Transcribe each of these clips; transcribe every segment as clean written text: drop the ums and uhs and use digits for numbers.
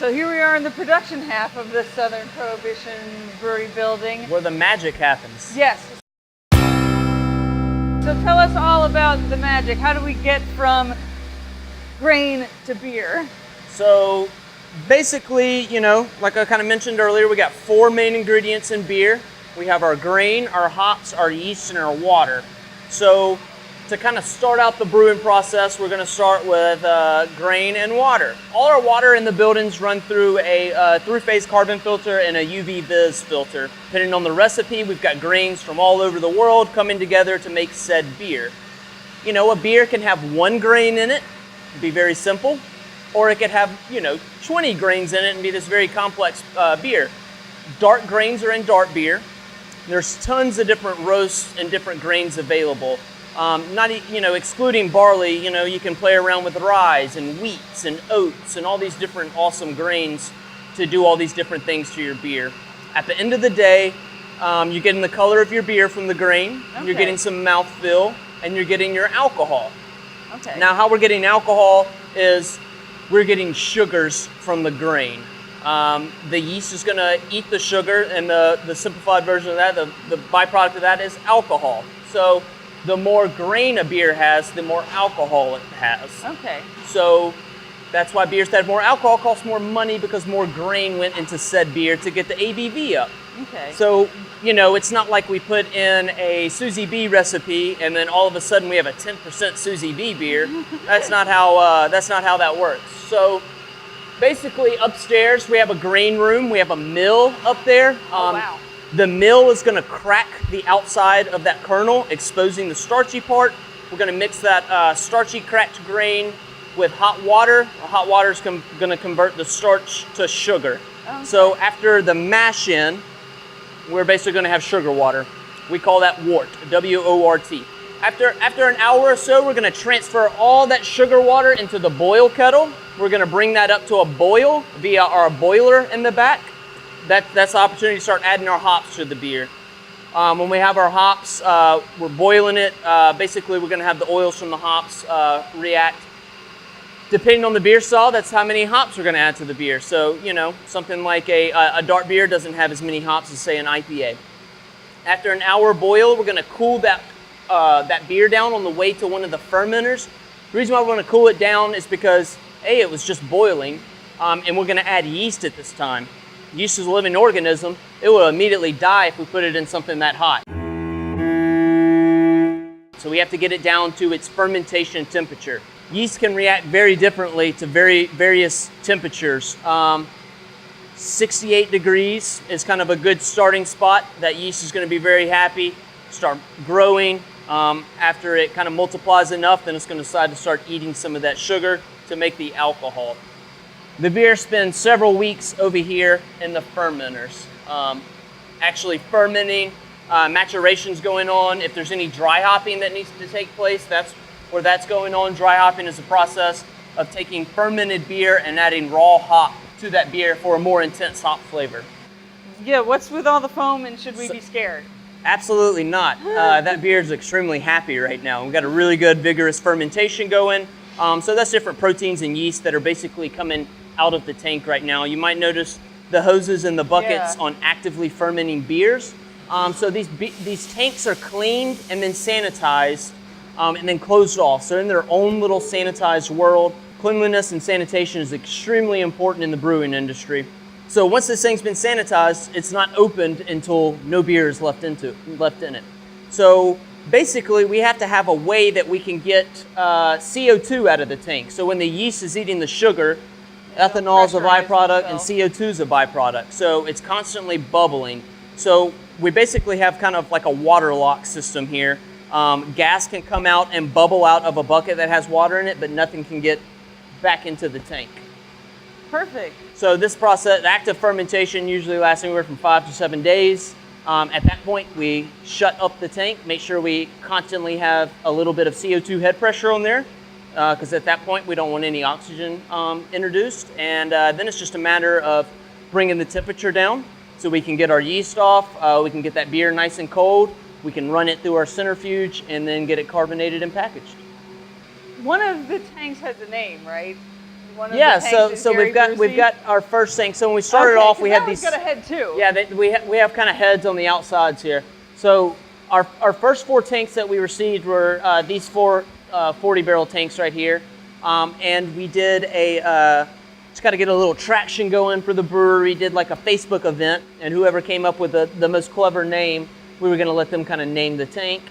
So here we are in the production half of the Southern Prohibition brewery building. Where the magic happens. Yes. So tell us all about the magic. How do we get from grain to beer? So basically, you know, like I kind of mentioned earlier, we got 4 main ingredients in beer. We have our grain, our hops, our yeast, and our water. So to kind of start out the brewing process, we're going to start with grain and water. All our water in the buildings run through a through-phase carbon filter and a UV vis filter. Depending on the recipe, we've got grains from all over the world coming together to make said beer. You know, a beer can have 1 grain in it, be very simple, or it could have, 20 grains in it and be this very complex beer. Dark grains are in dark beer. There's tons of different roasts and different grains available. Excluding barley, you can play around with rye and wheats and oats and all these different awesome grains to do all these different things to your beer. At the end of the day, you're getting the color of your beer from the grain, okay. You're getting some mouthfeel, and you're getting your alcohol. Okay. Now, how we're getting alcohol is we're getting sugars from the grain. The yeast is going to eat the sugar, and the simplified version of that, the byproduct of that is alcohol. So the more grain a beer has, the more alcohol it has. Okay. So that's why beers that have more alcohol cost more money, because more grain went into said beer to get the ABV up. Okay. So, it's not like we put in a Susie B recipe and then all of a sudden we have a 10% Susie B beer. That's not how that works. So basically upstairs we have a grain room. We have a mill up there. Oh, wow. The mill is going to crack the outside of that kernel, exposing the starchy part. We're going to mix that starchy cracked grain with hot water. Hot water is going to convert the starch to sugar. Okay. So after the mash in, we're basically going to have sugar water. We call that wort, W-O-R-T. After an hour or so, we're going to transfer all that sugar water into the boil kettle. We're going to bring that up to a boil via our boiler in the back. That's the opportunity to start adding our hops to the beer. When we have our hops, we're boiling it. Basically, we're going to have the oils from the hops react. Depending on the beer style, that's how many hops we're going to add to the beer. So, something like a dark beer doesn't have as many hops as, say, an IPA. After an hour boil, we're going to cool that beer down on the way to one of the fermenters. The reason why we want to cool it down is because, A, it was just boiling, and we're going to add yeast at this time. Yeast is a living organism. It will immediately die if we put it in something that hot. So we have to get it down to its fermentation temperature. Yeast can react very differently to various temperatures. 68 degrees is kind of a good starting spot. That yeast is going to be very happy, start growing. After it kind of multiplies enough, then it's going to decide to start eating some of that sugar to make the alcohol. The beer spends several weeks over here in the fermenters, actually fermenting, maturation's going on. If there's any dry hopping that needs to take place, that's where that's going on. Dry hopping is a process of taking fermented beer and adding raw hop to that beer for a more intense hop flavor. Yeah, what's with all the foam, and should we be scared? Absolutely not. That beer is extremely happy right now. We've got a really good, vigorous fermentation going. So that's different proteins and yeast that are basically coming out of the tank right now. You might notice the hoses and the buckets on actively fermenting beers. So these tanks are cleaned and then sanitized and then closed off. So in their own little sanitized world, cleanliness and sanitation is extremely important in the brewing industry. So once this thing's been sanitized, it's not opened until no beer is left in it. So basically, we have to have a way that we can get CO2 out of the tank. So when the yeast is eating the sugar, ethanol is a byproduct and CO2 is a byproduct. So it's constantly bubbling. So we basically have kind of like a water lock system here. Gas can come out and bubble out of a bucket that has water in it, but nothing can get back into the tank. Perfect. So this process, active fermentation, usually lasts anywhere from 5 to 7 days. At that point, we shut up the tank, make sure we constantly have a little bit of CO2 head pressure on there, because at that point, we don't want any oxygen introduced. And then it's just a matter of bringing the temperature down so we can get our yeast off, we can get that beer nice and cold, we can run it through our centrifuge, and then get it carbonated and packaged. One of the tanks has a name, right? One of Yeah, the tanks is so Gary we've Brucey? got our first tank. So when we started Okay, off, 'cause we that had one's these. got a head too. Yeah, we have kind of heads on the outsides here. So our first 4 tanks that we received were these 4 40-barrel tanks right here, and we did a. Just got to get a little traction going for the brewery. Did like a Facebook event, and whoever came up with the most clever name, we were going to let them kind of name the tank.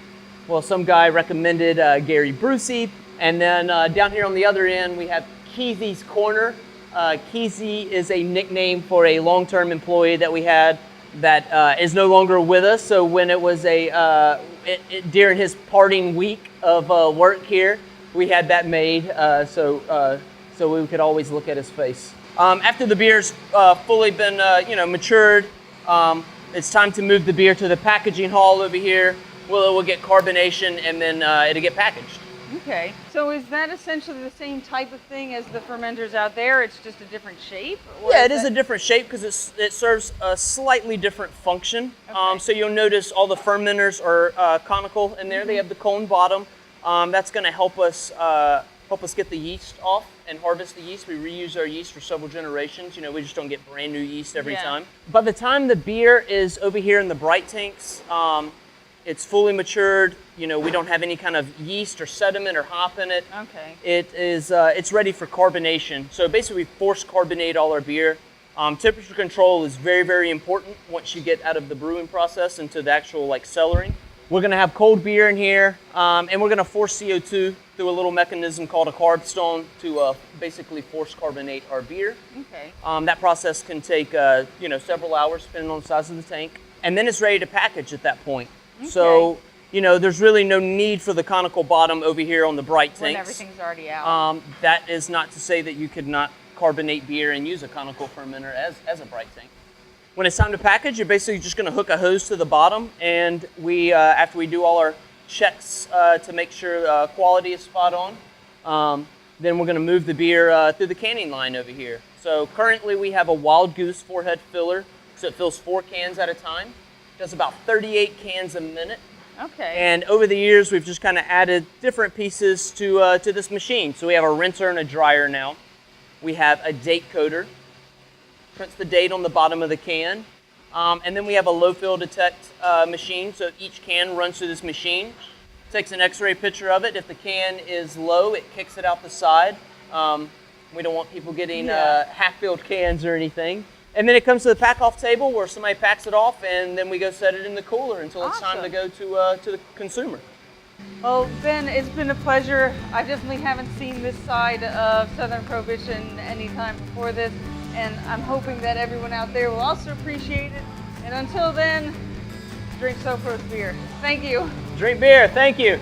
Well, some guy recommended Gary Brucey, and then down here on the other end, we have Keezy's Corner. Keezy is a nickname for a long-term employee that we had that is no longer with us. So when it was during his parting week of work here, we had that made so we could always look at his face. After the beer's fully been matured, it's time to move the beer to the packaging hall over here. We'll get carbonation, and then it'll get packaged. Okay. So is that essentially the same type of thing as the fermenters out there? It's just a different shape? Or Yeah, it is a different shape because it serves a slightly different function. Okay. So you'll notice all the fermenters are conical in there. They have the cone bottom. That's going to help us get the yeast off and harvest the yeast. We reuse our yeast for several generations. We just don't get brand new yeast every time. By the time the beer is over here in the bright tanks, it's fully matured. We don't have any kind of yeast or sediment or hop in it. Okay. It's ready for carbonation. So basically, we force carbonate all our beer. Temperature control is very, very important once you get out of the brewing process into the actual cellaring. We're going to have cold beer in here, and we're going to force CO2 through a little mechanism called a carb stone to basically force carbonate our beer. Okay. That process can take several hours depending on the size of the tank, and then it's ready to package at that point. Okay. So there's really no need for the conical bottom over here on the bright tanks. When everything's already out. That is not to say that you could not carbonate beer and use a conical fermenter as a bright tank. When it's time to package, you're basically just going to hook a hose to the bottom, and after we do all our checks to make sure quality is spot on, then we're going to move the beer through the canning line over here. So currently we have a Wild Goose 4-head filler, so it fills 4 cans at a time. It does about 38 cans a minute. Okay. And over the years, we've just kind of added different pieces to this machine. So we have a rinser and a dryer now. We have a date coder. Prints the date on the bottom of the can. And then we have a low fill detect machine. So each can runs through this machine. Takes an x-ray picture of it. If the can is low, it kicks it out the side. We don't want people getting half-filled cans or anything. And then it comes to the pack-off table where somebody packs it off, and then we go set it in the cooler until it's time to go to the consumer. Well, Ben, it's been a pleasure. I definitely haven't seen this side of Southern Prohibition any time before this, and I'm hoping that everyone out there will also appreciate it. And until then, drink SoPro's beer. Thank you. Drink beer. Thank you.